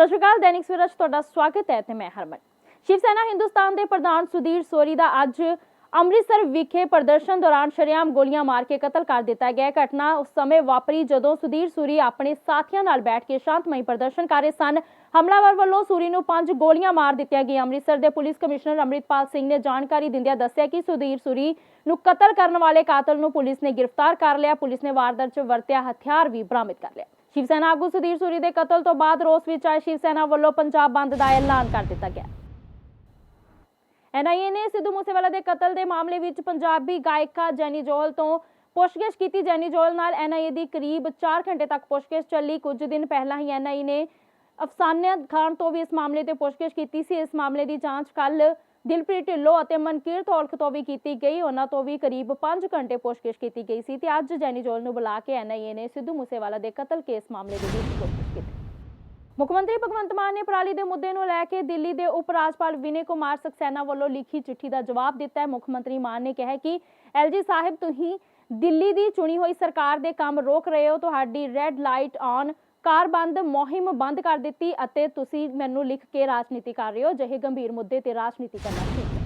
सत श्री अकाल। दैनिक सवेरा च तुहाडा स्वागत है ते मैं हरमन। शिव सेना हिंदुस्तान के प्रधान सुधीर सोरी का अज अमृतसर विखे प्रदर्शन दौरान शरेआम गोलियां मार के कतल कर दिता गया। घटना उस समय वापरी जदों सुधीर सूरी अपने साथियों नाल बैठ के शांतमई प्रदर्शन कर रहे सन। हमलावर वालों सूरी नूं 5 गोलियां मार दित्तियां गईयां। अमृतसर के पुलिस कमिश्नर अमृतपाल सिंह ने जानकारी दिंदियां दस्सिया कि सुधीर सूरी नूं कतल करने वाले कातल नूं पुलिस ने गिरफ्तार कर लिया। पुलिस ने वारदात च वरत्या हथियार भी बरामद कर लिया। शिव सेना आगू सुधीर सूरी के कतल तो बाद रोस विच आए शिव सेना वालों पंजाब बंद का ऐलान कर दिता गया। एनआईए ने सिद्धू मूसेवाला के कतल के मामले में पंजाबी गायिका जैनी जोहल तो पुछगिछ की। जैनी जोहल नाल एनआईए की करीब 4 घंटे तक पुछगिछ चली। कुछ दिन पहला ही एनआईए ने अफसाना खान तो भी इस मामले से पुछगिछ की। इस मामले की जांच कल दिलप्रीत ढिल्लों और मनकीरत औलख तो भी की गई। उन्होंने तो भी करीब 5 घंटे पुछगिछ की गई सी। अज जैनी जोहल नूं बुला के एनआईए ने सिद्धू मूसेवाला के कतल केस मामले की पुछगिछ की। मुख्यमंत्री भगवंत मान ने पराली के मुद्दे को लैके दिल्ली के उप राज्यपाल विनय कुमार सक्सेना वालों लिखी चिट्ठी का जवाब दिता है। मुख्यमंत्री मान ने कहा कि एलजी साहिब तुसीं दिल्ली की चुनी हुई सरकार के काम रोक रहे हो। तुहाडी रैड लाइट ऑन कार बंद मुहिम बंद कर दी अते तुसीं मैनूं लिख के राजनीति कर रहे हो। अजिहे गंभीर मुद्दे ते राजनीति करना ठीक है।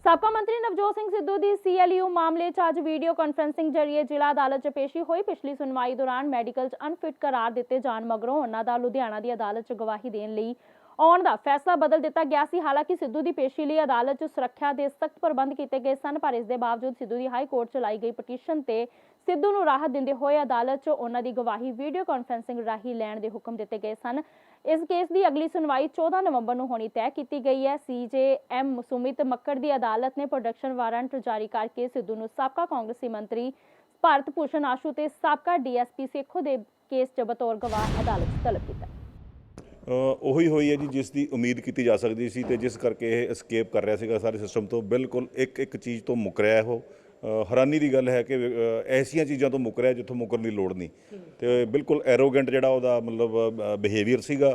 साबका मंत्री नवजोत सिंह सिद्धू की सीएलयू मामले अज वीडियो कॉन्फ्रेंसिंग जरिए जिला अदालत च पेशी हुई। पिछली सुनवाई दौरान मैडिकल अनफिट करार दिते जाण मगरों उन्हां दा लुधियाना की अदालत च गवाही देण लई आउण दा फैसला बदल दिता गया सी। हालांकि सिद्धू की पेशी लई अदालत च सुरक्षा के सख्त प्रबंध किए गए सन, पर इस दे बावजूद सिद्धू की हाई कोर्ट च लाई गई पटीशन ते सिद्धू नूं राहत दिंदे होए अदालत च उन्हां दी गवाही वीडियो कॉन्फ्रेंसिंग राही लैण दे हुक्म दिते गए सन। इस केस की अगली सुनवाई 14 नवंबर को होनी तय की गई है। सीजेएम सुमित मक्कड़ की अदालत ने प्रोडक्शन वारंट जारी करके सिद्धू नूं साबका कांग्रेसी मंत्री भारत भूषण आशू ते साबका डीएसपी सेखों के केस च बतौर गवाह अदालत तलब किया। ਉਹੀ ਹੋਈ ਹੈ ਜੀ ਜਿਸ ਦੀ ਉਮੀਦ ਕੀਤੀ ਜਾ ਸਕਦੀ ਸੀ ਤੇ ਜਿਸ ਕਰਕੇ ਇਹ ਐਸਕੇਪ ਕਰ ਰਿਹਾ ਸੀਗਾ ਸਾਰੇ ਸਿਸਟਮ ਤੋਂ। ਬਿਲਕੁਲ ਇੱਕ ਚੀਜ਼ ਤੋਂ ਮੁੱਕ ਰਿਹਾ ਉਹ। हैरानी की गल है कि ऐसिया चीज़ों तो मुक रहा जितों मुकरन की लोड़ नहीं। तो बिल्कुल एरोगेंट जोड़ा वह मतलब बिहेवियर सीगा।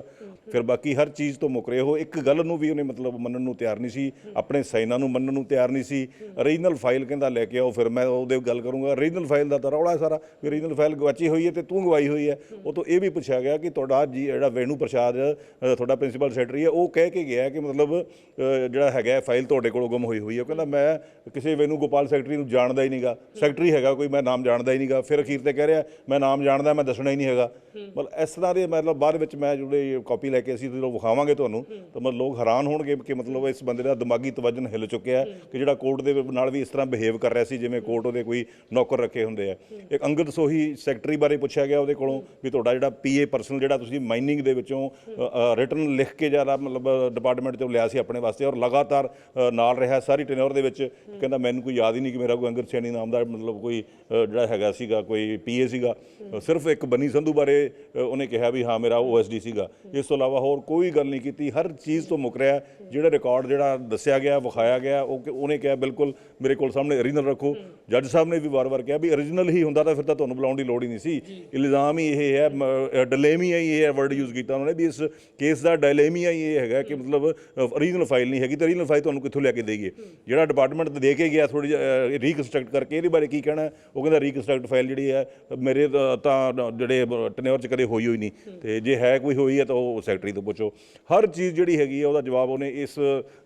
फिर बाकी हर चीज़ तो मुक रहे हो। एक गल नूं भी उन्हें मतलब मनन नूं तैयार नहीं सी, अपने साइनां नूं मनन नूं तैयार नहीं सी। ओरिजिनल फाइल कहता लैके आओ, फिर मैं वो गल करूँगा। ओरिजिनल फाइल का तो रौला है सारा भी ओरिजिनल फाइल गवाची हुई है तो तूं गवाई हुई है। वो तो ये भी पूछा गया कि तुहाडा जी जिहड़ा वेणु प्रसाद तुहाडा प्रिंसीपल सैकटरी है वो कह के गया कि मतलब जिहड़ा हैगा फाइल तुहाडे कोलों गुम हुई है। कहता मैं किसी वेणु गोपाल सैकटरी नूं जानदा ही नहींगा, सैकटरी हैगा कोई मैं नाम जानता ही नहींगा। फिर अखीर ते कह रहा मैं नाम जानदा मैं दसना ही नहीं हैगा। मतलब इस तरह के मतलब बाद विच मैं जो कॉपी लैके असीं जो विखावांगे तुहानूं तो मतलब लोग हैरान होणगे कि मतलब इस बंदे का दिमागी तवजन हिल चुक्या है कि जिहड़ा कोर्ट दे नाल भी इस तरह बिहेव कर रहा सी जिवें कोर्ट उहदे कोई नौकर रखे हुंदे आ। एक अंगद सोही सैकटरी बारे पुछया गया उहदे कोलों भी तुहाडा जिहड़ा पीए परसनल जिहड़ा तुसीं माइनिंग दे विचों रिटन लिख के ज़्यादा मतलब डिपार्टमेंट चों लिया सी अपने वास्ते और लगातार नाल रहा सारी टेन्योर दे विच। कहंदा मैनूं कोई याद ही नहीं कि मेरा कोई अंगद सैनी नाम दा मतलब कोई जिहड़ा हैगा सीगा कोई पीए सीगा। सिर्फ एक बनी संधू बारे उन्हें कहा भी हाँ मेरा OSD सीगा। इस तो इलावा होर कोई गल नहीं की। हर चीज़ तो मुक रहा जिहड़ा रिकॉर्ड जिहड़ा दस्सिया गया विखाया गया उन्हें कहा बिल्कुल मेरे कोल सामने ओरिजिनल रखो। जज साहब ने भी बार बार कहा भी ओरिजिनल ही हुंदा तां फिर तां तुहानूं बुलाउण दी लोड़ ही नहीं सी। इल्ज़ाम ही ये है, डिलेमिया ही ये वर्ड यूज़ किया उन्होंने भी इस केस का डिलेमिया ही ये है कि मतलब ओरिजिनल फाइल नहीं हैगी तो ओरिजिनल फाइल तुहानूं कित्थों लैके देईए। जिहड़ा डिपार्टमेंट दे के गया थोड़ी रीकनस्ट्रक्ट करके ये बारे की कहना वो कहता रीकनस्ट्रक्ट फाइल जी है मेरे जोड़े टनेयर च कदे हुई हुई नहीं तो जे है कोई हुई है तो वो सैकटरी तो पुछो। हर चीज़ जी हैगी है जवाब उन्हें इस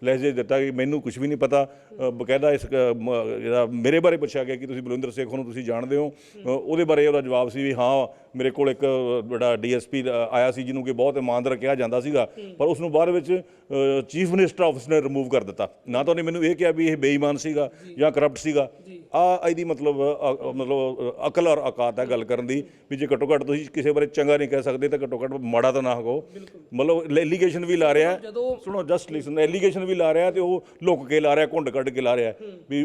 लहजे दिता कि मैनू कुछ भी नहीं पता। बकायदा इस मेरे बारे पूछा गया कि तुसीं बलविंदर सेखों नूं तुसीं जाणदे हो, वो बारे वो जवाब से भी हाँ मेरे को एक बड़ा DSP आया सी जिन्होंने कि बहुत ईमानदार कहा जाता सीगा पर उसनूं बाद विच चीफ मिनिस्टर ऑफिस ने रिमूव कर दिता। ना तो उन्हें मैनू ये कहा भी ये बेईमान सीगा या करप्ट सीगा। ਇਹਦੀ मतलब अकल और औकात है गल करन दी भी जे घट्टो घट्ट तुसीं किसी बारे चंगा नहीं कह सकते तो घट्टो घट्ट माड़ा तो ना कहो। मतलब एलीगेशन भी ला रहा है सुनो जस्ट लिसन एलीगेशन भी ला रहा है तो वह लुक के ला रहा है घुंड कढ़ के ला रहा है भी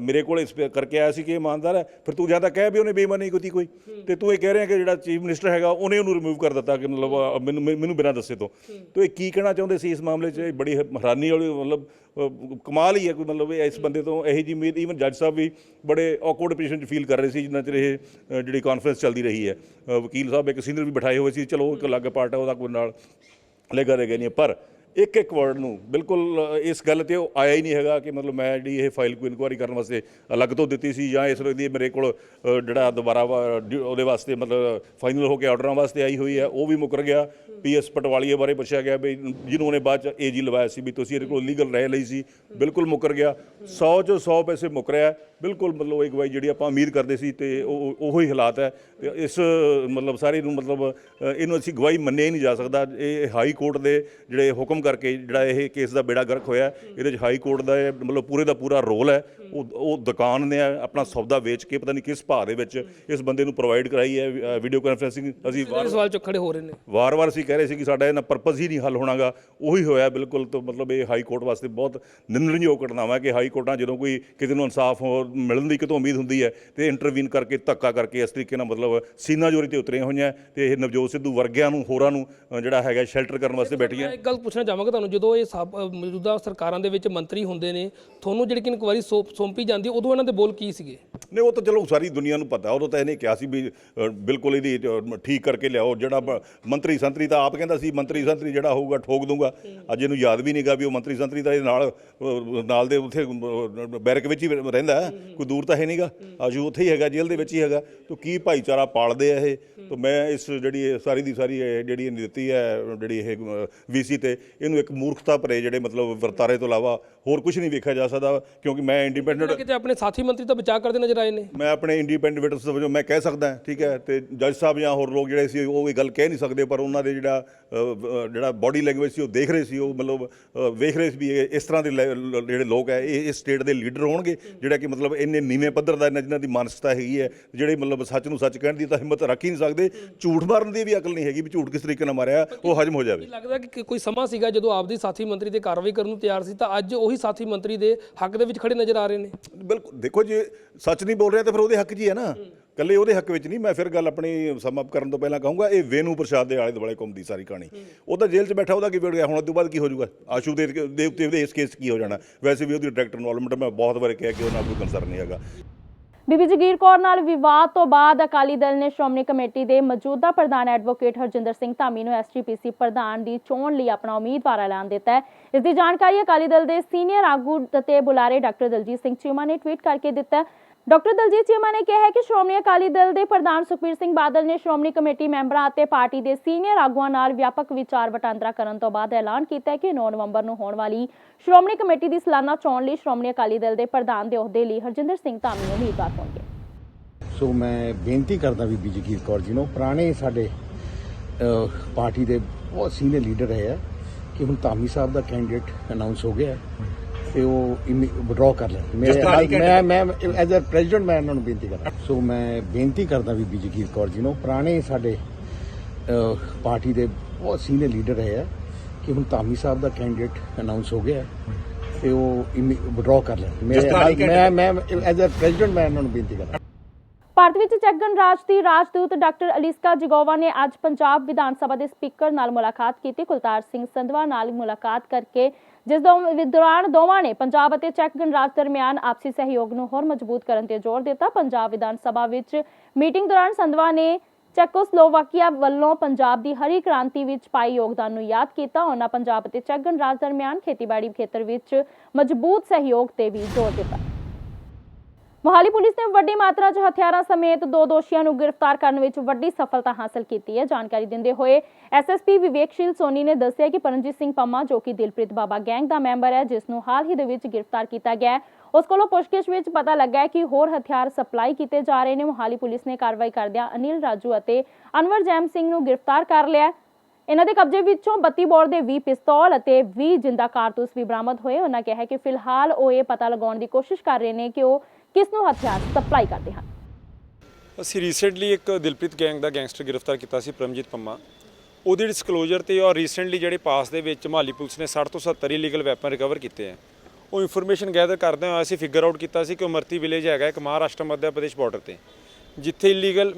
मेरे को इस करके आया सी कि ईमानदार है। फिर तू ज्यादा कह भी उन्हें बेईमानी की कोई तो तू ये कह रहा है कि जो चीफ मिनिस्टर है उन्हें उन्होंने रिमूव कर दिता कि मतलब मैनू बिना दस्से तो ये की कहना चाहते सी इस मामले च। बड़ी हैरानी वाली मतलब कमाल ही है कोई मतलब इस बंदे तो यही जी उम्मीद। ईवन जज साहब भी बड़े ऑकवर्ड पोजीशन फील कर रहे थे जिन्ना चिर ये जी कॉन्फ्रेंस चलती रही है। वकील साहब एक सीनियर भी बिठाए हुए सी, चलो एक अलग पार्ट है वह कोई नाल लेगा नहीं। पर ਇੱਕ ਇੱਕ ਵਰਡ ਨੂੰ ਬਿਲਕੁਲ ਇਸ ਗੱਲ ਤੇ ਉਹ ਆਇਆ ਹੀ ਨਹੀਂ ਹੈਗਾ ਕਿ ਮਤਲਬ ਮੈਂ ਜਿਹੜੀ ਇਹ ਫਾਈਲ ਕੋਈ ਇਨਕੁਆਇਰੀ ਕਰਨ ਵਾਸਤੇ ਅਲੱਗ ਤੋਂ ਦਿੱਤੀ ਸੀ ਜਾਂ ਇਸ ਦੀ ਮੇਰੇ ਕੋਲ ਜਿਹੜਾ ਦੁਬਾਰਾ ਉਹਦੇ ਵਾਸਤੇ ਮਤਲਬ ਫਾਈਨਲ ਹੋ ਕੇ ਆਰਡਰਾਂ ਵਾਸਤੇ ਆਈ ਹੋਈ ਹੈ ਉਹ ਵੀ ਮੁੱਕਰ ਗਿਆ। PS ਪਟਵਾਲੀਏ ਬਾਰੇ ਪੁੱਛਿਆ ਗਿਆ ਵੀ ਜਿਹਨੂੰ ਉਹਨੇ ਬਾਅਦ 'ਚ AG ਲਵਾਇਆ ਸੀ ਵੀ ਤੁਸੀਂ ਇਹਦੇ ਕੋਲ ਲੀਗਲ ਰਹਿ ਲਈ ਸੀ, ਬਿਲਕੁਲ ਮੁੱਕਰ ਗਿਆ। 100 'ਚੋਂ 100 ਪੈਸੇ ਮੁੱਕਰਿਆ ਬਿਲਕੁਲ। ਮਤਲਬ ਇਹ ਗਵਾਹੀ ਜਿਹੜੀ ਆਪਾਂ ਉਮੀਦ ਕਰਦੇ ਸੀ ਤੇ ਉਹੋ ਹੀ ਹਾਲਾਤ ਹੈ। ਤੇ ਇਸ ਮਤਲਬ ਸਾਰੇ ਨੂੰ ਮਤਲਬ ਇਹਨੂੰ ਅਸੀਂ ਗਵਾਹੀ ਮੰਨਿਆ ਹੀ ਨਹੀਂ ਜਾ ਸਕਦਾ। ਇਹ ਹਾਈ ਕੋਰਟ ਦੇ ਜਿਹੜੇ ਹੁਕਮ ਕਰਕੇ ਜਿਹੜਾ ਇਹ ਕੇਸ ਦਾ ਬੇੜਾ ਗਰਕ ਹੋਇਆ, ਇਹਦੇ 'ਚ ਹਾਈ ਕੋਰਟ ਦਾ ਮਤਲਬ ਪੂਰੇ ਦਾ ਪੂਰਾ ਰੋਲ ਹੈ। ਉਹ ਦੁਕਾਨ ਨੇ ਆਪਣਾ ਸੌਦਾ ਵੇਚ ਕੇ ਪਤਾ ਨਹੀਂ ਕਿਸ ਭਾਅ ਦੇ ਵਿੱਚ ਇਸ ਬੰਦੇ ਨੂੰ ਪ੍ਰੋਵਾਈਡ ਕਰਾਈ ਹੈ ਵੀਡੀਓ ਕਾਨਫਰੰਸਿੰਗ। ਅਸੀਂ ਸਵਾਲ ਚੁੱਕ ਖੜੇ ਹੋ ਰਹੇ ਨੇ, ਵਾਰ-ਵਾਰ ਅਸੀਂ ਕਹਿ ਰਹੇ ਸੀ ਕਿ ਸਾਡਾ ਇਹਨਾਂ ਪਰਪਸ ਹੀ ਨਹੀਂ ਹੱਲ ਹੋਣਾਗਾ, ਉਹੀ ਹੋਇਆ ਬਿਲਕੁਲ। ਤਾਂ ਮਤਲਬ ਇਹ ਹਾਈ ਕੋਰਟ ਵਾਸਤੇ ਬਹੁਤ ਨਿੰਦਣਯੋਗ ਘਟਨਾਵਾਂ ਕਿ ਹਾਈ ਕੋਰਟਾਂ ਜਦੋਂ ਕੋਈ ਕਿਸੇ ਨੂੰ ਇਨਸਾਫ ਮਿਲਣ ਦੀ ਕਿਤੋਂ ਉਮੀਦ ਹੁੰਦੀ ਹੈ ਤੇ ਇੰਟਰਵੀਨ ਕਰਕੇ ਧੱਕਾ ਕਰਕੇ ਇਸ ਤਰੀਕੇ ਨਾਲ ਮਤਲਬ ਸੀਨਾ ਜੋਰੀ ਤੇ ਉਤਰੀਆਂ ਹੋਈਆਂ ਤੇ ਇਹ ਨਵਜੋਤ ਸਿੱਧੂ ਵਰਗਿਆਂ ਨੂੰ ਹੋਰਾਂ ਨੂੰ ਜਿਹੜਾ ਹੈਗਾ ਸ਼ੈਲਟਰ ਕਰਨ ਵਾਸਤੇ ਬੈਠੀਆਂ। ਇੱਕ ਗੱਲ ਪੁੱਛਣਾ ਚਾਹਾਂਗਾ ਤੁਹਾਨੂੰ, ਜਦੋਂ ਇਹ ਮੌਜੂਦਾ ਸਰਕਾਰਾਂ ਦੇ ਵਿੱਚ ਮੰਤਰੀ ਹੁੰਦੇ ਨੇ, ਤੁਹਾਨੂੰ ਜਿਹੜੀ ਕਿ ਇਨਕੁਆਇਰੀ ਸੌਂਪੀ ਜਾਂਦੀ ਉਦੋਂ ਇਹਨਾਂ ਦੇ ਬੋਲ ਕੀ ਸੀਗੇ? ਨਹੀਂ ਉਹ ਤਾਂ ਚਲੋ ਸਾਰੀ ਦੁਨੀਆ ਨੂੰ ਪਤਾ। ਉਦੋਂ ਤਾਂ ਇਹਨੇ ਕਿਹਾ ਸੀ ਵੀ ਬਿਲਕੁਲ ਇਹਦੀ ਠੀਕ ਕਰਕੇ ਲਿਆਓ। ਜਿਹੜਾ ਮੰਤਰੀ ਸੰਤਰੀ ਤਾਂ ਆਪ ਕਹਿੰਦਾ ਸੀ ਮੰਤਰੀ ਸੰਤਰੀ ਜਿਹੜਾ ਹੋਊਗਾ ਠੋਕ ਦੂੰਗਾ। ਅੱਜ ਇਹਨੂੰ ਯਾਦ ਵੀ ਨਹੀਂਗਾ ਵੀ ਉਹ ਮੰਤਰੀ ਸੰਤਰੀ ਤਾਂ ਇਹਦੇ ਨਾਲ ਦੇ ਉੱਥੇ ਬੈਰਕ ਵਿੱਚ ਹੀ ਰਹਿੰਦਾ, ਕੋਈ ਦੂਰ ਤਾਂ ਹੈ ਨਹੀਂਗਾ। ਆਜੂ ਉੱਥੇ ਹੀ ਹੈਗਾ, ਜੇਲ੍ਹ ਦੇ ਵਿੱਚ ਹੀ ਹੈਗਾ। ਤਾਂ ਕੀ ਭਾਈਚਾਰਾ ਪਾਲਦੇ ਆ ਇਹ। ਤਾਂ ਮੈਂ ਇਸ ਜਿਹੜੀ ਸਾਰੀ ਦੀ ਸਾਰੀ ਜਿਹੜੀ ਦਿੱਤੀ ਹੈ ਜਿਹੜੀ ਇਹ VC ਤੇ ਇਹਨੂੰ ਇੱਕ ਮੂਰਖਤਾ ਭਰੇ ਜਿਹੜੇ ਮਤਲਬ ਵਰਤਾਰੇ ਤੋਂ ਇਲਾਵਾ ਹੋਰ ਕੁਝ ਨਹੀਂ ਵੇਖਿਆ ਜਾ ਸਕਦਾ। ਕਿਉਂਕਿ ਮੈਂ ਇੰਡੀਪੈਂਡੈਂਟ ਕਿਤੇ ਆਪਣੇ ਸਾਥੀ ਮੰਤਰੀ ਤਾਂ ਬਚਾਅ ਕਰਦੇ ਨਜ਼ਰ ਆਏ ਨੇ। ਮੈਂ ਆਪਣੇ ਇੰਡੀਪੈਂਡੈਂਟ ਵਿਟਨੈਸ ਵਜੋਂ ਮੈਂ ਕਹਿ ਸਕਦਾ, ਠੀਕ ਹੈ। ਤੇ ਜੱਜ ਸਾਹਿਬ ਜਾਂ ਹੋਰ ਲੋਕ ਜਿਹੜੇ ਸੀ ਉਹ ਇਹ ਗੱਲ ਕਹਿ ਨਹੀਂ ਸਕਦੇ, ਪਰ ਉਹਨਾਂ ਦੇ ਜਿਹੜਾ ਬਾਡੀ ਲੈਂਗੁਏਜ ਸੀ ਉਹ ਦੇਖ ਰਹੇ ਸੀ। ਉਹ ਮਤਲਬ ਵੇਖ ਰਹੇ ਸੀ ਵੀ ਇਹ ਇਸ ਤਰ੍ਹਾਂ ਦੇ ਜਿਹੜੇ ਲੋਕ ਹੈ ਇਹ ਸਟੇਟ ਦੇ ਲੀਡਰ ਹੋਣਗੇ ਜਿਹੜਾ ਕਿ ਮਤਲਬ ਇੰਨੇ ਨੀਵੇਂ ਪੱਧਰ ਦਾ ਜਿਹਨਾਂ ਦੀ ਮਾਨਸਿਕਤਾ ਹੈਗੀ ਹੈ, ਜਿਹੜੇ ਮਤਲਬ ਸੱਚ ਨੂੰ ਸੱਚ ਕਹਿਣ ਦੀ ਤਾਂ ਹਿੰਮਤ ਰੱਖ ਹੀ ਨਹੀਂ ਸਕਦੇ। ਝੂਠ ਮਾਰਨ ਦੀ ਵੀ ਅਕਲ ਨਹੀਂ ਹੈਗੀ ਵੀ ਝੂਠ ਕਿਸ ਤਰੀਕੇ ਨਾਲ ਮਾਰਿਆ ਉਹ ਹਜਮ ਹੋ ਜਾਵੇ। ਲੱਗਦਾ ਕਿ ਕੋਈ ਸਮਾਂ ਸੀਗਾ ਜਦੋਂ ਆਪਦੀ ਸਾਥੀ ਮੰਤਰੀ ਤੇ ਕਾਰਵਾਈ ਕਰਨ ਨੂੰ ਤਿਆਰ ਸੀ, ਤਾਂ ਅੱਜ ਉਹੀ ਸਾਥੀ ਮੰਤਰੀ ਦੇ ਹੱਕ ਦੇ ਵਿੱਚ ਖੜੇ ਨਜ਼ਰ ਆ ਰਹੇ ਨੇ। ਬਿਲਕੁਲ ਦੇਖੋ, ਜੇ ਸੱਚ ਨਹੀਂ ਬੋਲ ਰਿਹਾ ਤਾਂ ਫਿਰ ਉਹਦੇ ਹੱਕ 'ਚ ਹੀ ਹੈ ਨਾ, ਇਕੱਲੇ ਉਹਦੇ ਹੱਕ ਵਿੱਚ ਨਹੀਂ। ਮੈਂ ਫਿਰ ਗੱਲ ਆਪਣੀ ਸਮ ਅਪ ਕਰਨ ਤੋਂ ਪਹਿਲਾਂ ਕਹੂੰਗਾ, ਇਹ ਵੇਨੂ ਪ੍ਰਸ਼ਾਦ ਦੇ ਆਲੇ ਦੁਆਲੇ ਘੁੰਮਦੀ ਸਾਰੀ ਕਹਾਣੀ। ਉਹ ਤਾਂ ਜੇਲ੍ਹ 'ਚ ਬੈਠਾ, ਉਹਦਾ ਕੀ ਵਿਗੜ ਗਿਆ? ਹੁਣ ਉਸ ਤੋਂ ਬਾਅਦ ਕੀ ਹੋ ਜਾਊਗਾ? ਆਸ਼ੂ ਦੇ ਉੱਤੇ ਇਸ ਕੇਸ ਕੀ ਹੋ ਜਾਣਾ? ਵੈਸੇ ਵੀ ਉਹਦੀ ਡਾਇਰੈਕਟ ਇਨਵੋਲਵਮੈਂਟ ਮੈਂ ਬਹੁਤ ਵਾਰ ਕਿਹਾ ਕਿ ਉਹਨਾਂ ਕੋਈ ਕੰਸਰਨ ਨਹੀਂ ਹੈਗਾ। ਬੀਬੀ ਜਗੀਰ ਕੌਰ ਨਾਲ ਵਿਵਾਦ ਤੋਂ ਬਾਅਦ ਅਕਾਲੀ ਦਲ ਨੇ ਸ਼੍ਰੋਮਣੀ ਕਮੇਟੀ ਦੇ ਮੌਜੂਦਾ ਪ੍ਰਧਾਨ ਐਡਵੋਕੇਟ ਹਰਜਿੰਦਰ ਸਿੰਘ ਧਾਮੀ ਨੂੰ SGPC ਪ੍ਰਧਾਨ ਦੀ ਚੋਣ ਲਈ ਆਪਣਾ ਉਮੀਦਵਾਰ ਐਲਾਨ ਦਿੱਤਾ ਹੈ। ਇਸ ਦੀ ਜਾਣਕਾਰੀ ਅਕਾਲੀ ਦਲ ਦੇ ਸੀਨੀਅਰ ਆਗੂ ਅਤੇ ਬੁਲਾਰੇ ਡਾਕਟਰ ਦਲਜੀਤ ਸਿੰਘ ਚੀਮਾ ਨੇ ਟਵੀਟ ਕਰਕੇ ਦਿੱਤਾ ਹੈ। ਡਾਕਟਰ ਦਲਜੀਤ ਚੀਮਾ ਨੇ ਕਿਹਾ ਹੈ ਕਿ ਸ਼੍ਰੋਮਣੀ ਅਕਾਲੀ ਦਲ ਦੇ ਪ੍ਰਧਾਨ ਸੁਖਬੀਰ ਸਿੰਘ ਬਾਦਲ ਨੇ ਸ਼੍ਰੋਮਣੀ ਕਮੇਟੀ ਮੈਂਬਰਾਂ ਅਤੇ ਪਾਰਟੀ ਦੇ ਸੀਨੀਅਰ ਆਗੂਆਂ ਨਾਲ ਵਿਆਪਕ ਵਿਚਾਰ ਵਟਾਂਦਰਾ ਕਰਨ ਤੋਂ ਬਾਅਦ ਐਲਾਨ ਕੀਤਾ ਹੈ ਕਿ 9 ਨਵੰਬਰ ਨੂੰ ਹੋਣ ਵਾਲੀ ਸ਼੍ਰੋਮਣੀ ਕਮੇਟੀ ਦੀ ਸਾਲਾਨਾ ਚੋਣ ਲਈ ਸ਼੍ਰੋਮਣੀ ਅਕਾਲੀ ਦਲ ਦੇ ਪ੍ਰਧਾਨ ਦੇ ਅਹੁਦੇ ਲਈ ਹਰਜਿੰਦਰ ਸਿੰਘ ਧਾਮੀ ਉਮੀਦਵਾਰ ਹੋਣਗੇ। ਸੋ ਮੈਂ ਬੇਨਤੀ ਕਰਦਾ ਬੀਬੀ ਜਗੀਰ ਕੌਰ ਜੀ ਨੂੰ, ਪੁਰਾਣੇ ਸਾਡੇ ਪਾਰਟੀ ਦੇ ਬਹੁਤ ਸੀਨੀਅਰ ਲੀਡਰ ਰਹੇ ਆ, ਕਿ ਹੁਣ ਧਾਮੀ ਸਾਹਿਬ ਦਾ ਕੈਂਡੀਡੇਟ ਅਨਾਉਂਸ ਹੋ ਗਿਆ ਤੇ ਉਹ ਵਿਡਰਾਅ ਕਰ ਲੈਣ। ਮੈਂ ਐਜ਼ ਅ ਪ੍ਰੈਜ਼ੀਡੈਂਟ ਮੈਂ ਇਹਨਾਂ ਨੂੰ ਬੇਨਤੀ ਕਰਦਾ। ਸੋ ਮੈਂ ਬੇਨਤੀ ਕਰਦਾ ਬੀਬੀ ਜਗੀਰ ਕੌਰ ਜੀ ਨੂੰ, ਪੁਰਾਣੇ ਸਾਡੇ ਪਾਰਟੀ ਦੇ ਬਹੁਤ ਸੀਨੀਅਰ ਲੀਡਰ ਰਹੇ ਆ, ਕਿ ਹੁਣ ਧਾਮੀ ਸਾਹਿਬ ਦਾ ਕੈਂਡੀਡੇਟ ਅਨਾਉਂਸ ਹੋ ਗਿਆ ਤੇ ਉਹ ਵਿਡਰਾਅ ਕਰ ਲੈਣ। ਮੈਂ ਐਜ਼ ਅ ਪ੍ਰੈਜ਼ੀਡੈਂਟ ਮੈਂ ਇਹਨਾਂ ਨੂੰ ਬੇਨਤੀ ਕਰਦਾ। ਭਾਰਤ ਵਿੱਚ ਚੈਕ ਗਣਰਾਜ ਦੀ ਰਾਜਦੂਤ ਡਾਕਟਰ ਅਲੀਸਕਾ ਜਗੋਵਾ ਨੇ ਅੱਜ ਪੰਜਾਬ ਵਿਧਾਨ ਸਭਾ ਦੇ ਸਪੀਕਰ ਨਾਲ ਮੁਲਾਕਾਤ ਕੀਤੀ। ਕੁਲਤਾਰ ਸਿੰਘ ਸੰਧਵਾ ਨਾਲ ਮੁਲਾਕਾਤ ਕਰਕੇ ਜਿਸ ਦੌਰਾਨ ਦੋਵਾਂ ਨੇ ਪੰਜਾਬ ਅਤੇ ਚੈਕ ਗਣਰਾਜ ਦਰਮਿਆਨ ਆਪਸੀ ਸਹਿਯੋਗ ਨੂੰ ਹੋਰ ਮਜ਼ਬੂਤ ਕਰਨ ਤੇ ਜ਼ੋਰ ਦਿੱਤਾ। ਪੰਜਾਬ ਵਿਧਾਨ ਸਭਾ ਵਿੱਚ ਮੀਟਿੰਗ ਦੌਰਾਨ ਸੰਧਵਾ ਨੇ ਚੈਕੋਸਲੋਵਾਕੀਆ ਵੱਲੋਂ ਪੰਜਾਬ ਦੀ ਹਰੀ ਕ੍ਰਾਂਤੀ ਵਿੱਚ ਪਾਏ ਯੋਗਦਾਨ ਨੂੰ ਯਾਦ ਕੀਤਾ। ਉਹਨਾਂ ਪੰਜਾਬ ਅਤੇ ਚੈਕ ਗਣਰਾਜ ਦਰਮਿਆਨ ਖੇਤੀਬਾੜੀ ਖੇਤਰ ਵਿੱਚ ਮਜ਼ਬੂਤ ਸਹਿਯੋਗ ਤੇ ਵੀ ਜ਼ੋਰ ਦਿੱਤਾ। ਮੋਹਾਲੀ ਪੁਲਿਸ ਨੇ ਵੱਡੀ ਮਾਤਰਾ 'ਚ ਹਥਿਆਰਾਂ ਸਮੇਤ 2 ਦੋਸ਼ੀਆਂ ਨੂੰ ਗ੍ਰਿਫਤਾਰ ਕਰਨ ਵਿੱਚ ਵੱਡੀ ਸਫਲਤਾ ਹਾਸਲ ਕੀਤੀ ਹੈ। ਜਾਣਕਾਰੀ ਦਿੰਦੇ ਹੋਏ SSP ਵਿਵੇਕਸ਼ੀਲ ਸੋਨੀ ਨੇ ਦੱਸਿਆ ਕਿ ਪਰਮਜੀਤ ਸਿੰਘ ਪੰਮਾ, ਜੋ ਕਿ ਦਿਲਪ੍ਰੀਤ ਬਾਬਾ ਗੈਂਗ ਦਾ ਮੈਂਬਰ ਹੈ, ਜਿਸ ਨੂੰ ਹਾਲ ਹੀ ਦੇ ਵਿੱਚ ਗ੍ਰਿਫਤਾਰ ਕੀਤਾ ਗਿਆ ਹੈ, ਉਸ ਕੋਲੋਂ ਪੁੱਛਗਿੱਛ ਵਿੱਚ ਪਤਾ ਲੱਗਾ ਹੈ ਕਿ ਹੋਰ ਹਥਿਆਰ ਸਪਲਾਈ ਕੀਤੇ ਜਾ ਰਹੇ ਨੇ। ਮੋਹਾਲੀ ਪੁਲਿਸ ਨੇ ਕਾਰਵਾਈ ਕਰਦਿਆਂ ਅਨਿਲ ਰਾਜੂ ਅਤੇ ਅਨਵਰ ਜੈਮ ਸਿੰਘ ਨੂੰ ਗ੍ਰਿਫਤਾਰ ਕਰ ਲਿਆ। ਇਹਨਾਂ ਦੇ ਕਬਜ਼ੇ ਵਿੱਚੋਂ 32 ਬੋਰ ਦੇ 20 ਪਿਸਤੌਲ ਅਤੇ 20 ਜਿੰਦਾ ਕਾਰਤੂਸ ਵੀ ਬਰਾਮਦ ਹੋਏ। ਉਹਨਾਂ ਕਿਹਾ ਕਿ ਫਿਲਹਾਲ ਉਹ ਇਹ ਪਤਾ ਲਗਾਉਣ ਦੀ ਕੋਸ਼ਿਸ਼ ਕਰ ਰਹੇ ਨੇ ਕਿ ਉਹ ਕਿਸ ਨੂੰ ਹਥਿਆਰ ਸਪਲਾਈ ਕਰਦੇ ਹਨ। ਅਸੀਂ ਰੀਸੈਂਟਲੀ ਇੱਕ ਦਿਲਪ੍ਰੀਤ ਗੈਂਗ ਦਾ ਗੈਂਗਸਟਰ ਗ੍ਰਿਫਤਾਰ ਕੀਤਾ ਸੀ, ਪਰਮਜੀਤ ਪੰਮਾ। ਉਹਦੀ ਡਿਸਕਲੋਜ਼ਰ ਤੇ ਔਰ ਰੀਸੈਂਟਲੀ ਜਿਹੜੇ ਪਾਸ ਦੇ ਵਿੱਚ ਮੋਹਾਲੀ ਪੁਲਿਸ ਨੇ 60 ਤੋਂ 70 ਇਲੀਗਲ ਵੈਪਨ ਰਿਕਵਰ ਕੀਤੇ ਆ। ਉਹ ਇਨਫੋਰਮੇਸ਼ਨ ਗੈਦਰ ਕਰਦੇ ਹੋਏ ਅਸੀਂ ਫਿਗਰ ਆਊਟ ਕੀਤਾ ਸੀ ਕਿ ਉਮਰਤੀ ਵਿਲੇਜ ਹੈਗਾ ਇੱਕ ਮਹਾਰਾਸ਼ਟਰ ਮੱਧ ਪ੍ਰਦੇਸ਼ ਬਾਰਡਰ ਤੇ, ਜਿੱਥੇ ਇਲੀਗਲ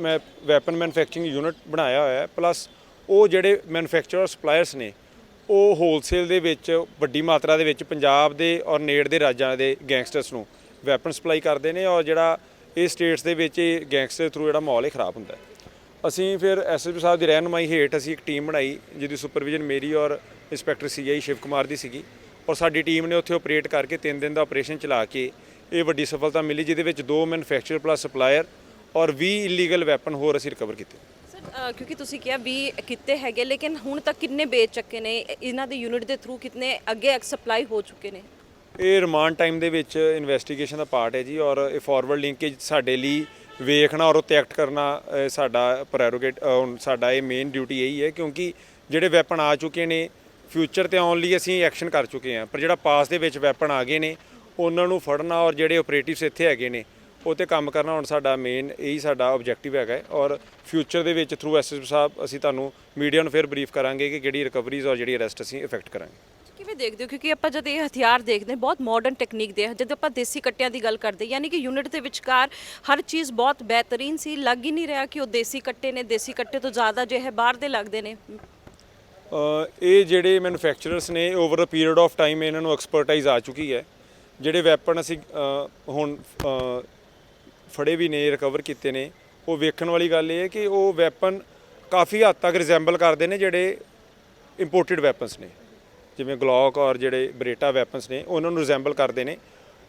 ਵੈਪਨ ਮੈਨੂਫੈਕਚਰਿੰਗ ਯੂਨਿਟ ਬਣਾਇਆ ਹੋਇਆ ਹੈ। ਪਲੱਸ ਉਹ ਜਿਹੜੇ ਮੈਨੂਫੈਕਚਰਰ ਸਪਲਾਇਰਸ ਨੇ ਉਹ ਹੋਲਸੇਲ ਦੇ ਵਿੱਚ ਵੱਡੀ ਮਾਤਰਾ ਦੇ ਵਿੱਚ ਪੰਜਾਬ ਦੇ ਔਰ ਨੇੜ ਦੇ ਰਾਜਾਂ ਦੇ ਗੈਂਗਸਟਰਸ ਨੂੰ ਵੈਪਨ ਸਪਲਾਈ ਕਰਦੇ ਨੇ, ਔਰ ਜਿਹੜਾ ਇਹ ਸਟੇਟਸ ਦੇ ਵਿੱਚ ਇਹ ਗੈਂਗਸਟਰ ਥਰੂ ਜਿਹੜਾ ਮਾਹੌਲ ਹੈ ਖਰਾਬ ਹੁੰਦਾ ਹੈ। ਅਸੀਂ ਫਿਰ ਐਸਐਸਪੀ ਸਾਹਿਬ ਦੀ ਰਹਿਨੁਮਾਈ ਹੇਠ ਅਸੀਂ ਇੱਕ ਟੀਮ ਬਣਾਈ ਜਿਹਦੀ ਸੁਪਰਵਿਜ਼ਨ ਮੇਰੀ ਔਰ ਇੰਸਪੈਕਟਰ ਸੀਆਈ ਸ਼ਿਵ ਕੁਮਾਰ ਦੀ ਸੀਗੀ, ਔਰ ਸਾਡੀ ਟੀਮ ਨੇ ਉੱਥੇ ਆਪਰੇਟ ਕਰਕੇ 3 ਦਿਨ ਦਾ ਆਪਰੇਸ਼ਨ ਚਲਾ ਕੇ ਇਹ ਵੱਡੀ ਸਫਲਤਾ ਮਿਲੀ, ਜਿਹਦੇ ਵਿੱਚ 2 ਮੈਨੂਫੈਕਚਰਰ ਪਲੱਸ ਸਪਲਾਇਰ ਔਰ 20 ਇਲੀਗਲ ਵੈਪਨ ਹੋਰ ਅਸੀਂ ਰਿਕਵਰ ਕੀਤੇ। ਸਰ ਕਿਉਂਕਿ ਤੁਸੀਂ ਕਿਹਾ ਵੀ ਕੀਤੇ ਹੈਗੇ, ਲੇਕਿਨ ਹੁਣ ਤੱਕ ਕਿੰਨੇ ਵੇਚ ਚੱਕੇ ਨੇ ਇਹਨਾਂ ਦੇ ਯੂਨਿਟ ਦੇ ਥਰੂ, ਕਿਤਨੇ ਅੱਗੇ ਸਪਲਾਈ ਹੋ ਚੁੱਕੇ ਨੇ? ਇਹ ਰਿਮਾਂਡ ਟਾਈਮ ਦੇ ਵਿੱਚ ਇਨਵੈਸਟੀਗੇਸ਼ਨ ਦਾ ਪਾਰਟ ਹੈ ਜੀ, ਔਰ ਇਹ ਫਾਰਵਰਡ ਲਿੰਕੇਜ ਸਾਡੇ ਲਈ ਵੇਖਣਾ ਔਰ ਉੱਤੇ ਐਕਟ ਕਰਨਾ ਸਾਡਾ ਪ੍ਰੈਰੋਗੇਟ, ਸਾਡਾ ਇਹ ਮੇਨ ਡਿਊਟੀ ਇਹੀ ਹੈ, ਕਿਉਂਕਿ ਜਿਹੜੇ ਵੈਪਨ ਆ ਚੁੱਕੇ ਨੇ ਫਿਊਚਰ ਤੇ ਆਉਣ ਲਈ ਅਸੀਂ ਐਕਸ਼ਨ ਕਰ ਚੁੱਕੇ ਹਾਂ, ਪਰ ਜਿਹੜਾ ਪਾਸ ਦੇ ਵਿੱਚ ਵੈਪਨ ਆ ਗਏ ਨੇ ਉਹਨਾਂ ਨੂੰ ਫੜਨਾ ਔਰ ਜਿਹੜੇ ਆਪਰੇਟਿਵਸ ਇੱਥੇ ਹੈਗੇ ਨੇ ਉਹ 'ਤੇ ਕੰਮ ਕਰਨਾ ਹੁਣ ਸਾਡਾ ਮੇਨ ਇਹੀ ਸਾਡਾ ਆਬਜੈਕਟਿਵ ਹੈਗਾ। ਔਰ ਫਿਊਚਰ ਦੇ ਵਿੱਚ ਥਰੂ ਐਸਐਸਪੀ ਸਾਹਿਬ ਅਸੀਂ ਤੁਹਾਨੂੰ ਮੀਡੀਆ ਨੂੰ ਫਿਰ ਬਰੀਫ ਕਰਾਂਗੇ ਕਿ ਕਿਹੜੀ ਰਿਕਵਰੀਜ਼ ਔਰ ਜਿਹੜੀ ਅਰੈਸਟ ਅਸੀਂ ਇਫੈਕਟ ਕਰਾਂਗੇ। ਕਿਵੇਂ ਦੇਖਦੇ ਹੋ, ਕਿਉਂਕਿ ਆਪਾਂ ਜਦ ਇਹ ਹਥਿਆਰ ਦੇਖਦੇ ਹਾਂ ਬਹੁਤ ਮਾਡਰਨ ਟੈਕਨੀਕ ਦੇ, ਜਦ ਆਪਾਂ ਦੇਸੀ ਕੱਟਿਆਂ ਦੀ ਗੱਲ ਕਰਦੇ ਯਾਨੀ ਕਿ ਯੂਨਿਟ ਦੇ ਵਿਚਕਾਰ ਹਰ ਚੀਜ਼ ਬਹੁਤ ਬਿਹਤਰੀਨ ਸੀ, ਲੱਗ ਹੀ ਨਹੀਂ ਰਿਹਾ ਕਿ ਉਹ ਦੇਸੀ ਕੱਟੇ ਨੇ, ਦੇਸੀ ਕੱਟੇ ਤੋਂ ਜ਼ਿਆਦਾ ਜੋ ਹੈ ਬਾਹਰ ਦੇ ਲੱਗਦੇ ਨੇ। ਇਹ ਜਿਹੜੇ ਮੈਨੂਫੈਕਚਰਰਸ ਨੇ over a period of time ਇਹਨਾਂ ਨੂੰ ਐਕਸਪਰਟਾਈਜ਼ ਆ ਚੁੱਕੀ ਹੈ। ਜਿਹੜੇ ਵੈਪਨ ਅਸੀਂ ਹੁਣ ਫੜੇ ਵੀ ਨੇ, ਰਿਕਵਰ ਕੀਤੇ ਨੇ, ਉਹ ਵੇਖਣ ਵਾਲੀ ਗੱਲ ਇਹ ਹੈ ਕਿ ਉਹ ਵੈਪਨ ਕਾਫੀ ਹੱਦ ਤੱਕ ਰਿਜ਼ੈਂਬਲ ਕਰਦੇ ਨੇ ਜਿਹੜੇ ਇੰਪੋਰਟਡ ਵੈਪਨਸ ਨੇ, ਜਿਵੇਂ ਗਲੌਕ ਔਰ ਜਿਹੜੇ ਬਰੇਟਾ ਵੈਪਨਸ ਨੇ ਉਹਨਾਂ ਨੂੰ ਰਿਜ਼ੈਂਬਲ ਕਰਦੇ ਨੇ।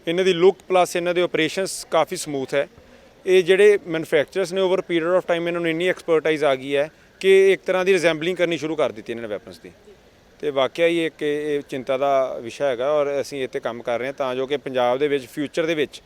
ਇਹਨਾਂ ਦੀ ਲੁੱਕ ਪਲੱਸ ਇਹਨਾਂ ਦੇ ਆਪਰੇਸ਼ਨਸ ਕਾਫੀ ਸਮੂਥ ਹੈ। ਇਹ ਜਿਹੜੇ ਮੈਨੂਫੈਕਚਰਰਸ ਨੇ ਓਵਰ ਪੀਰੀਅਡ ਆਫ ਟਾਈਮ ਇਹਨਾਂ ਨੂੰ ਇੰਨੀ ਐਕਸਪਰਟਾਈਜ਼ ਆ ਗਈ ਹੈ ਕਿ ਇੱਕ ਤਰ੍ਹਾਂ ਦੀ ਰਿਜ਼ੈਂਬਲਿੰਗ ਕਰਨੀ ਸ਼ੁਰੂ ਕਰ ਦਿੱਤੀ ਇਹਨਾਂ ਨੇ ਵੈਪਨਸ ਦੀ, ਤੇ ਵਾਕਿਆ ਹੀ ਇੱਕ ਇਹ ਚਿੰਤਾ ਦਾ ਵਿਸ਼ਾ ਹੈਗਾ। ਔਰ ਅਸੀਂ ਇਹ 'ਤੇ ਕੰਮ ਕਰ ਰਹੇ ਹਾਂ ਤਾਂ ਜੋ ਕਿ ਪੰਜਾਬ ਦੇ ਵਿੱਚ ਫਿਊਚਰ ਦੇ ਵਿੱਚ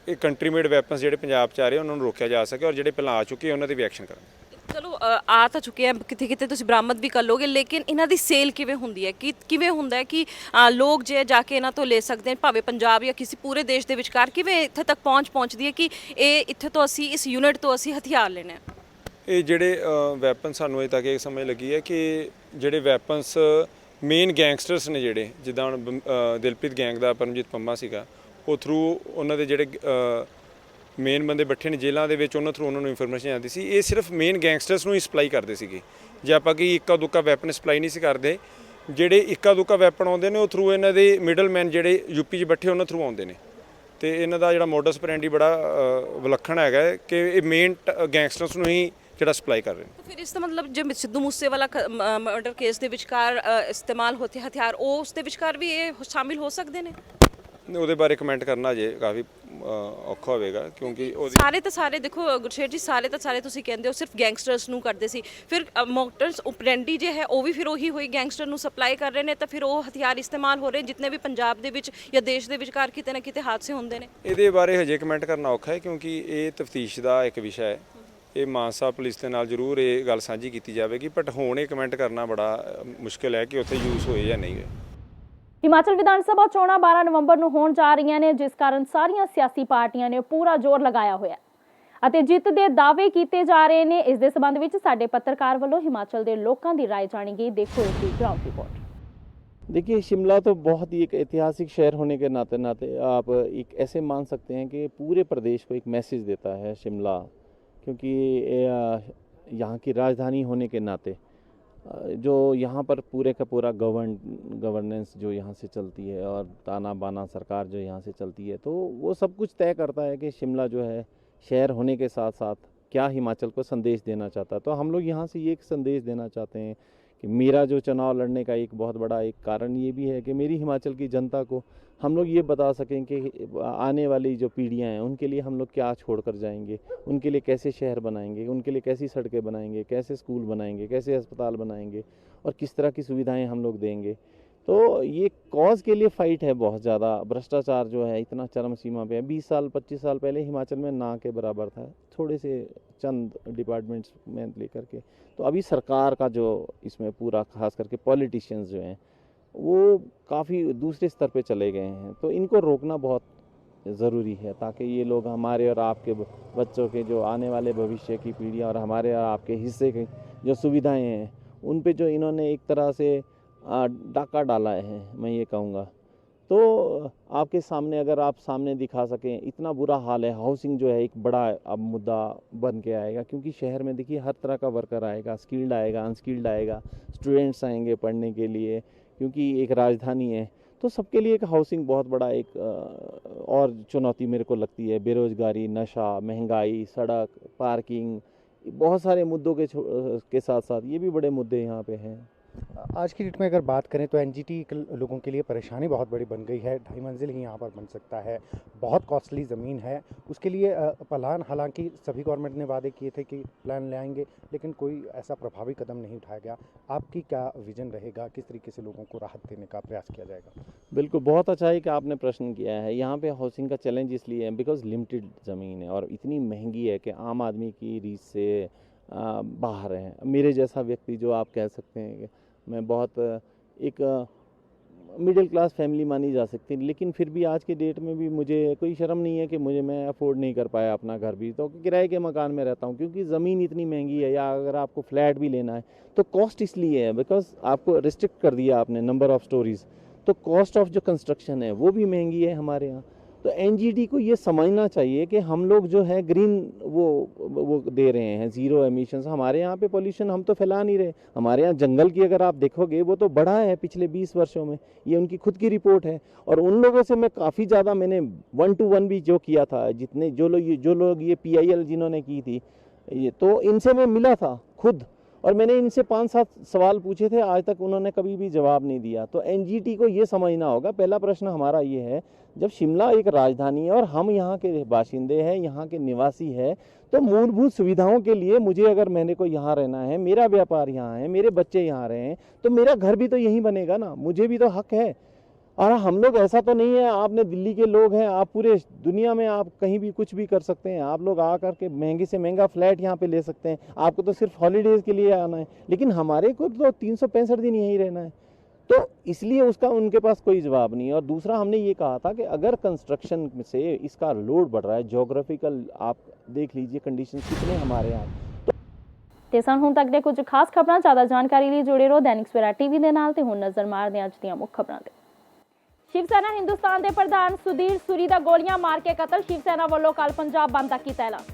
ਇਹ ਕੰਟਰੀ ਮੇਡ ਵੈਪਨਸ ਜਿਹੜੇ ਪੰਜਾਬ 'ਚ ਆ ਰਹੇ ਉਹਨਾਂ ਨੂੰ ਰੋਕਿਆ ਜਾ ਸਕੇ, ਔਰ ਜਿਹੜੇ ਪਹਿਲਾਂ ਆ ਚੁੱਕੇ ਉਹਨਾਂ 'ਤੇ ਵੀ ਐਕਸ਼ਨ ਕਰਾਂਗੇ। ਚਲੋ ਆ ਤਾਂ ਚੁੱਕੇ ਆ, ਕਿਤੇ ਕਿਤੇ ਤੁਸੀਂ ਬਰਾਮਦ ਵੀ ਕਰ ਲੋਗੇ, ਲੇਕਿਨ ਇਹਨਾਂ ਦੀ ਸੇਲ ਕਿਵੇਂ ਹੁੰਦੀ ਹੈ, ਕਿ ਕਿਵੇਂ ਹੁੰਦਾ ਹੈ ਕਿ ਲੋਕ ਜੇ ਜਾ ਕੇ ਇਹਨਾਂ ਤੋਂ ਲੈ ਸਕਦੇ ਨੇ, ਭਾਵੇਂ ਪੰਜਾਬ ਜਾਂ ਕਿਸੇ ਪੂਰੇ ਦੇਸ਼ ਦੇ ਵਿਚਕਾਰ, ਕਿਵੇਂ ਇੱਥੇ ਤੱਕ ਪਹੁੰਚਦੀ ਹੈ ਕਿ ਇਹ ਇੱਥੇ ਤੋਂ ਅਸੀਂ ਇਸ ਯੂਨਿਟ ਤੋਂ ਅਸੀਂ ਹਥਿਆਰ ਲੈਣੇ ਆ? ਇਹ ਜਿਹੜੇ ਵੈਪਨ ਸਾਨੂੰ ਅਜੇ ਤੱਕ ਇਹ ਸਮਝ ਲੱਗੀ ਹੈ ਕਿ ਜਿਹੜੇ ਵੈਪਨਸ ਮੇਨ ਗੈਂਗਸਟਰਸ ਨੇ, ਜਿਹੜੇ ਜਿੱਦਾਂ ਹੁਣ ਦਿਲਪ੍ਰੀਤ ਗੈਂਗ ਦਾ ਪਰਮਜੀਤ ਪੰਮਾ ਸੀਗਾ, ਉਹ ਥਰੂ ਉਹਨਾਂ ਦੇ ਜਿਹੜੇ ਮੇਨ ਬੰਦੇ ਬੈਠੇ ਨੇ ਜੇਲ੍ਹਾਂ ਦੇ ਵਿੱਚ, ਉਹਨਾਂ ਥਰੂ ਉਹਨਾਂ ਨੂੰ ਇਨਫੋਰਮੇਸ਼ਨ ਆਉਂਦੀ ਸੀ। ਇਹ ਸਿਰਫ ਮੇਨ ਗੈਂਗਸਟਰਸ ਨੂੰ ਹੀ ਸਪਲਾਈ ਕਰਦੇ ਸੀਗੇ, ਜੇ ਆਪਾਂ ਕਿ ਇੱਕਾ ਦੁੱਕਾ ਵੈਪਨ ਸਪਲਾਈ ਨਹੀਂ ਸੀ ਕਰਦੇ। ਜਿਹੜੇ ਇੱਕਾ ਦੁੱਕਾ ਵੈਪਨ ਆਉਂਦੇ ਨੇ ਉਹ ਥਰੂ ਇਹਨਾਂ ਦੇ ਮਿਡਲਮੈਨ ਜਿਹੜੇ ਯੂਪੀ 'ਚ ਬੈਠੇ ਉਹਨਾਂ ਥਰੂ ਆਉਂਦੇ ਨੇ, ਤੇ ਇਹਨਾਂ ਦਾ ਜਿਹੜਾ ਮੋਡਸ ਆਪਰੈਂਡੀ ਬੜਾ ਵਿਲੱਖਣ ਹੈਗਾ ਕਿ ਇਹ ਮੇਨ ਗੈਂਗਸਟਰਸ ਨੂੰ ਹੀ ਜਿਹੜਾ ਸਪਲਾਈ ਕਰ ਰਹੇ ਨੇ। ਫਿਰ ਇਸ ਦਾ ਮਤਲਬ ਜੇ ਸਿੱਧੂ ਮੂਸੇਵਾਲਾ ਮਰਡਰ ਕੇਸ ਦੇ ਵਿਚਕਾਰ ਇਸਤੇਮਾਲ ਹੋਤੇ ਹਥਿਆਰ, ਉਹ ਉਸ ਦੇ ਵਿਚਕਾਰ ਵੀ ਇਹ ਸ਼ਾਮਿਲ ਹੋ ਸਕਦੇ ਨੇ? ਉਹਦੇ ਬਾਰੇ ਕਮੈਂਟ ਕਰਨਾ ਅਜੇ ਕਾਫੀ ਔਖਾ ਹੋਵੇਗਾ, ਕਿਉਂਕਿ ਉਹਦੀ ਸਾਰੇ ਤਾਂ ਸਾਰੇ ਦੇਖੋ ਗੁਰਸ਼ੇਰ ਜੀ, ਸਾਰੇ ਤਾਂ ਸਾਰੇ ਤੁਸੀਂ ਕਹਿੰਦੇ ਹੋ ਸਿਰਫ ਗੈਂਗਸਟਰਸ ਨੂੰ ਕਰਦੇ ਸੀ, ਫਿਰ ਮੋਟਰਸ ਓਪਰੈਂਡੀ ਜੇ ਹੈ ਉਹ ਵੀ ਫਿਰ ਉਹੀ ਹੋਈ, ਗੈਂਗਸਟਰ ਨੂੰ ਸਪਲਾਈ ਕਰ ਰਹੇ ਨੇ, ਤਾਂ ਫਿਰ ਉਹ ਹਥਿਆਰ ਇਸਤੇਮਾਲ ਹੋ ਰਹੇ ਜਿੰਨੇ ਵੀ ਪੰਜਾਬ ਦੇ ਵਿੱਚ ਜਾਂ ਦੇਸ਼ ਦੇ ਵਿਚਕਾਰ ਕਿਤੇ ਨਾ ਕਿਤੇ ਹਾਦਸੇ ਹੁੰਦੇ ਨੇ। ਇਹਦੇ ਬਾਰੇ ਹਜੇ ਕਮੈਂਟ ਕਰਨਾ ਔਖਾ ਹੈ, ਕਿਉਂਕਿ ਇਹ ਤਫਤੀਸ਼ ਦਾ ਇੱਕ ਵਿਸ਼ਾ ਹੈ। ਇਹ ਮਾਨਸਾ ਪੁਲਿਸ ਦੇ ਨਾਲ ਜ਼ਰੂਰ ਇਹ ਗੱਲ ਸਾਂਝੀ ਕੀਤੀ ਜਾਵੇਗੀ, ਬਟ ਹੁਣ ਇਹ ਕਮੈਂਟ ਕਰਨਾ ਬੜਾ ਮੁਸ਼ਕਿਲ ਹੈ ਕਿ ਉੱਥੇ ਯੂਜ਼ ਹੋਏ ਜਾਂ ਨਹੀਂ ਹੋਏ। ਹਿਮਾਚਲ ਵਿਧਾਨ ਸਭਾ ਚੋਣਾਂ 12 ਨਵੰਬਰ ਨੂੰ ਹੋਣ ਜਾ ਰਹੀਆਂ ਨੇ, ਜਿਸ ਕਾਰਨ ਸਾਰੀਆਂ ਸਿਆਸੀ ਪਾਰਟੀਆਂ ਨੇ ਪੂਰਾ ਜ਼ੋਰ ਲਗਾਇਆ ਹੋਇਆ ਅਤੇ ਜਿੱਤ ਦੇ ਦਾਅਵੇ ਕੀਤੇ ਜਾ ਰਹੇ ਨੇ। ਇਸ ਦੇ ਸੰਬੰਧ ਵਿੱਚ ਸਾਡੇ ਪੱਤਰਕਾਰ ਵੱਲੋਂ ਹਿਮਾਚਲ ਦੇ ਲੋਕਾਂ ਦੀ ਰਾਏ ਜਾਣੀ ਗਈ। ਦੇਖੋ ਇਸ ਦੀ ਗਰਾਊंड रिपोर्ट। देखिए, शिमला तो बहुत ही एक ऐतिहासिक शहर होने के नाते आप एक ऐसे मान सकते हैं कि पूरे प्रदेश को एक मैसेज देता है शिमला, क्योंकि यहाँ की राजधानी होने के नाते जो यहाँ पर पूरे का पूरा गवर्नेंस जो यहाँ से चलती है और ताना बाना सरकार जो यहाँ से चलती है, तो वो सब कुछ तय करता है कि शिमला जो है शहर होने के साथ साथ क्या हिमाचल को संदेश देना चाहता है। तो हम लोग यहाँ से ये एक संदेश देना चाहते हैं कि मेरा जो चुनाव लड़ने का एक बहुत बड़ा एक कारण ये भी है कि मेरी हिमाचल की जनता को हम लोग ये बता सकें कि आने वाली जो पीढ़ियाँ हैं उनके लिए हम लोग क्या छोड़ कर जाएंगे, उनके लिए कैसे शहर बनाएंगे, उनके लिए कैसी सड़कें बनाएंगे, कैसे स्कूल बनाएंगे, कैसे अस्पताल बनाएंगे और किस तरह की सुविधाएं हम लोग देंगे। तो ये कॉज के लिए फ़ाइट है बहुत ज़्यादा। भ्रष्टाचार जो है इतना चरम सीमा पे है। 20 साल 25 साल पहले हिमाचल में ना के बराबर था, थोड़े से चंद डिपार्टमेंट्स में लेकर के। तो अभी सरकार का जो इसमें पूरा खास करके पॉलिटिशियंस जो हैं वो काफ़ी दूसरे स्तर पे चले गए हैं, तो इनको रोकना बहुत ज़रूरी है ताकि ये लोग हमारे और आपके बच्चों के जो आने वाले भविष्य की पीढ़ियाँ और हमारे और आपके हिस्से की जो सुविधाएं हैं उन पे जो इन्होंने एक तरह से डाका डाला है, मैं ये कहूँगा। तो आपके सामने अगर आप सामने दिखा सकें, इतना बुरा हाल है। हाउसिंग जो है एक बड़ा अब मुद्दा बन के आएगा, क्योंकि शहर में देखिए हर तरह का वर्कर आएगा, स्किल्ड आएगा, अनस्किल्ड आएगा, स्टूडेंट्स आएंगे पढ़ने के लिए, क्योंकि एक राजधानी है। तो सबके लिए एक हाउसिंग बहुत बड़ा एक और चुनौती मेरे को लगती है। बेरोज़गारी, नशा, महंगाई, सड़क, पार्किंग, बहुत सारे मुद्दों के साथ साथ ये भी बड़े मुद्दे यहाँ पे हैं। आज की डेट में अगर बात करें तो एनजीटी लोगों के लिए परेशानी बहुत बड़ी बन गई है। 2.5 मंजिल ही यहाँ पर बन सकता है, बहुत कॉस्टली ज़मीन है। उसके लिए प्लान, हालांकि सभी गवर्नमेंट ने वादे किए थे कि प्लान ले आएंगे, लेकिन कोई ऐसा प्रभावी कदम नहीं उठाया गया। आपकी क्या विजन रहेगा, किस तरीके से लोगों को राहत देने का प्रयास किया जाएगा? बिल्कुल, बहुत अच्छा है कि आपने प्रश्न किया है। यहाँ पे हाउसिंग का चैलेंज इसलिए है बिकॉज लिमिटेड ज़मीन है और इतनी महंगी है कि आम आदमी की रीच से बाहर है। मेरे जैसा व्यक्ति, जो आप कह सकते हैं कि मैं बहुत एक मिडिल क्लास फैमिली मानी जा सकती है, लेकिन फिर भी आज के डेट में भी मुझे कोई शर्म नहीं है कि मैं अफोर्ड नहीं कर पाया अपना घर भी, तो किराए के मकान में रहता हूँ क्योंकि ज़मीन इतनी महंगी है। या अगर आपको फ्लैट भी लेना है तो कॉस्ट इसलिए है बिकॉज आपको रिस्ट्रिक्ट कर दिया आपने नंबर ऑफ़ स्टोरीज़, तो कॉस्ट ऑफ जो कंस्ट्रक्शन है वो भी महंगी है हमारे यहाँ। तो एनजीटी को ये समझना चाहिए कि हम लोग जो है ग्रीन वो दे रहे हैं, ज़ीरो एमिशंस। हमारे यहाँ पे पोल्यूशन हम तो फैला नहीं रहे। हमारे यहाँ जंगल की अगर आप देखोगे वो तो बढ़ा है पिछले 20 वर्षों में, ये उनकी खुद की रिपोर्ट है। और उन लोगों से मैं काफ़ी ज़्यादा, मैंने 1 to 1 भी जो किया था, जितने जो लोग ये PIL जिन्होंने की थी, ये तो इनसे मैं मिला था खुद, और मैंने इनसे 5-7 सवाल पूछे थे, आज तक उन्होंने कभी भी जवाब नहीं दिया। तो एनजीटी को ये समझना होगा। पहला प्रश्न हमारा ये है, जब शिमला एक राजधानी है और हम यहाँ के बाशिंदे हैं, यहाँ के निवासी हैं, तो मूलभूत सुविधाओं के लिए मुझे, अगर मैंने को यहाँ रहना है, मेरा व्यापार यहाँ है, मेरे बच्चे यहाँ रहे हैं, तो मेरा घर भी तो यहीं बनेगा ना, मुझे भी तो हक है। और हम लोग ऐसा तो नहीं है, आपने दिल्ली के लोग हैं, आप पूरे दुनिया में आप कहीं भी कुछ भी कर सकते हैं। आप लोग आ करके महंगे से महंगा फ्लैट यहाँ पे ले सकते हैं, आपको तो सिर्फ हॉलीडेज़ के लिए आना है। लेकिन हमारे को तो 365 दिन यहीं रहना है, तो इसलिए उसका उनके पास कोई जवाब नहीं है। और दूसरा, हमने ये कहा था कि अगर कंस्ट्रक्शन से इसका लोड बढ़ रहा है, जोग्राफिकल आप देख लीजिए कंडीशन कितने हमारे यहाँ। ਤੇ ਸਨ ਹੁਣ ਤੱਕ ਦੇ ਕੁਝ ਖਾਸ ਖਬਰਾਂ। ਜ਼ਿਆਦਾ ਜਾਣਕਾਰੀ ਲਈ ਜੁੜੇ ਰਹੋ ਦੈਨਿਕ ਸਵੇਰਾ ਟੀਵੀ ਦੇ ਨਾਲ। ਤੇ ਹੁਣ ਨਜ਼ਰ ਮਾਰਦੇ ਹਾਂ ਅੱਜ ਦੀਆਂ ਮੁੱਖ ਖਬਰਾਂ ਤੇ। शिव सेना हिंदुस्तान के प्रधान सुधीर सूरी का गोलियां मार के कतल। शिव सेना वालों कल पंजाब बंद का किया ऐलान।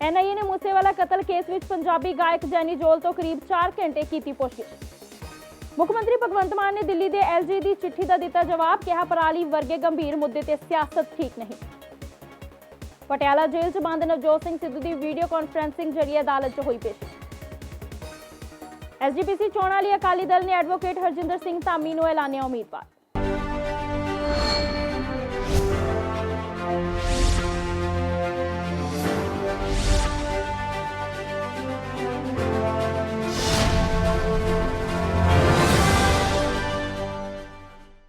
NIA ने मूसेवाला कतल केस विच पंजाबी गायक जैनी जोल तो करीब 4 घंटे की पुछगिछ। मुख्यमंत्री भगवंत मान ने दिल्ली के LG की चिट्ठी का दिता जवाब, कहा पराली वर्गे गंभीर मुद्दे ते सियासत ठीक नहीं। पटियाला जेल च बंद नवजोत सिंह सिद्धू की वीडियो कॉन्फ्रेंसिंग जरिए अदालत च हुई पेशी। SGPC चोणां लई अकाली दल ने एडवोकेट हरजिंदर सिंह धामी नूं ऐलानिया उम्मीदवार।